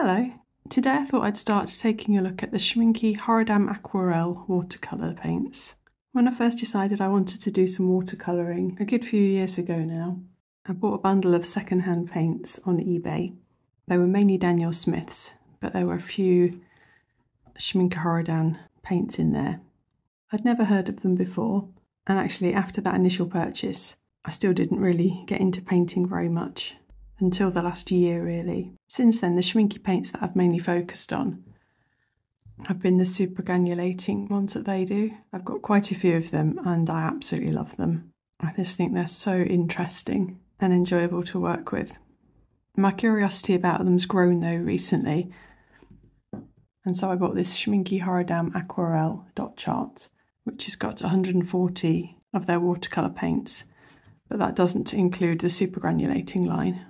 Hello, today I thought I'd start taking a look at the Schmincke Horadam Aquarelle watercolour paints. When I first decided I wanted to do some watercolouring, a good few years ago now, I bought a bundle of second-hand paints on eBay. They were mainly Daniel Smith's, but there were a few Schmincke Horadam paints in there. I'd never heard of them before, and actually after that initial purchase, I still didn't really get into painting very much. Until the last year really. Since then, the Schmincke paints that I've mainly focused on have been the super granulating ones that they do. I've got quite a few of them and I absolutely love them. I just think they're so interesting and enjoyable to work with. My curiosity about them's grown though recently, and so I bought this Schmincke Horadam Aquarelle dot chart, which has got 140 of their watercolour paints, but that doesn't include the super granulating line.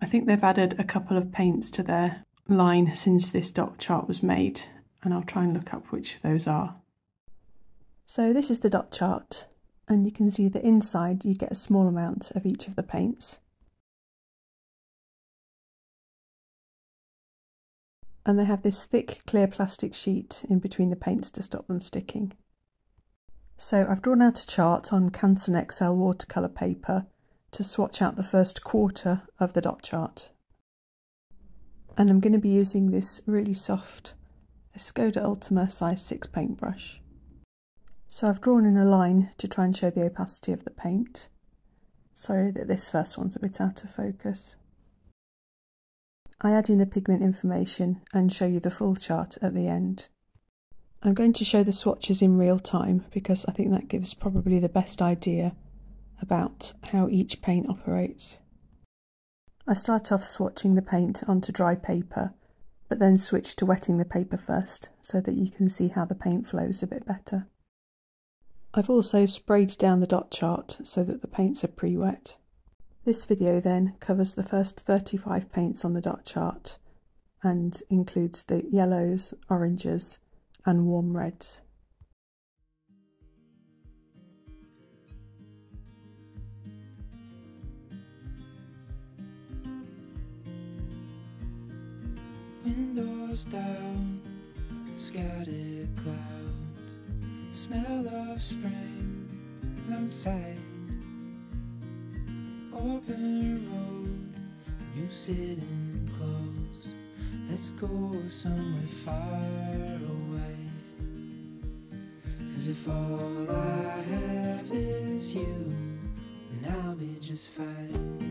I think they've added a couple of paints to their line since this dot chart was made, and I'll try and look up which of those are. So this is the dot chart, and you can see that inside you get a small amount of each of the paints. And they have this thick clear plastic sheet in between the paints to stop them sticking. So I've drawn out a chart on Canson XL watercolour paper to swatch out the first quarter of the dot chart. And I'm going to be using this really soft Escoda Ultima size 6 paintbrush. So I've drawn in a line to try and show the opacity of the paint. Sorry that this first one's a bit out of focus. I add in the pigment information and show you the full chart at the end. I'm going to show the swatches in real time because I think that gives probably the best idea about how each paint operates. I start off swatching the paint onto dry paper, but then switch to wetting the paper first so that you can see how the paint flows a bit better. I've also sprayed down the dot chart so that the paints are pre-wet. This video then covers the first 35 paints on the dot chart and includes the yellows, oranges and warm reds. Windows down, scattered clouds, smell of spring outside. Open road, you sitting close. Let's go somewhere far away. As if all I have is you, then I'll be just fine.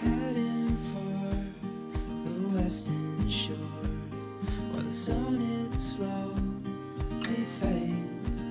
Heading for the western shore, while the sun it slowly fades.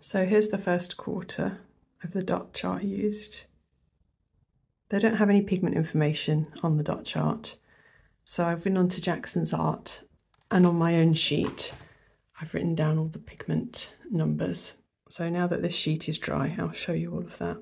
So here's the first quarter of the dot chart used. They don't have any pigment information on the dot chart, so I've been on to Jackson's Art, and on my own sheet I've written down all the pigment numbers. So now that this sheet is dry, I'll show you all of that.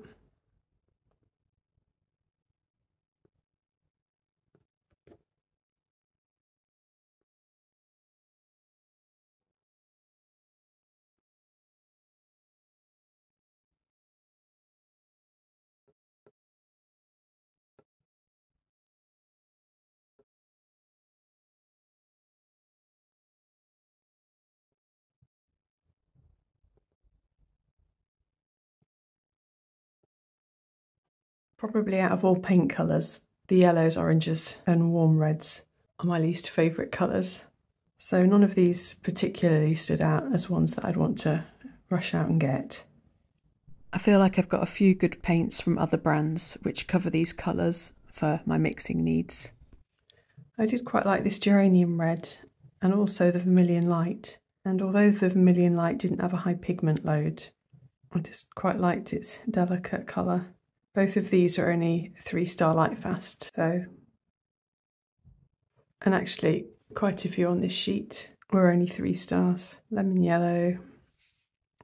Probably out of all paint colours, the yellows, oranges and warm reds are my least favourite colours. So none of these particularly stood out as ones that I'd want to rush out and get. I feel like I've got a few good paints from other brands which cover these colours for my mixing needs. I did quite like this geranium red and also the vermilion light, and although the vermilion light didn't have a high pigment load, I just quite liked its delicate colour. Both of these are only 3-star Lightfast though, and actually quite a few on this sheet were only 3 stars. Lemon yellow,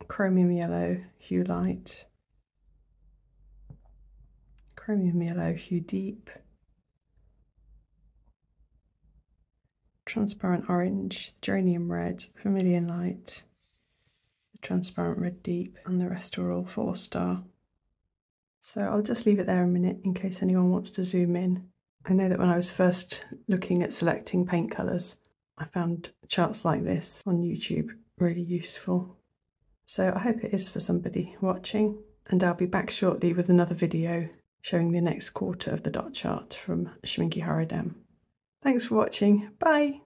chromium yellow, hue light, chromium yellow, hue deep, transparent orange, geranium red, vermilion light, transparent red deep, and the rest are all 4-star. So I'll just leave it there a minute in case anyone wants to zoom in. I know that when I was first looking at selecting paint colours, I found charts like this on YouTube really useful. So I hope it is for somebody watching, and I'll be back shortly with another video showing the next quarter of the dot chart from Schmincke Haarendam. Thanks for watching, bye!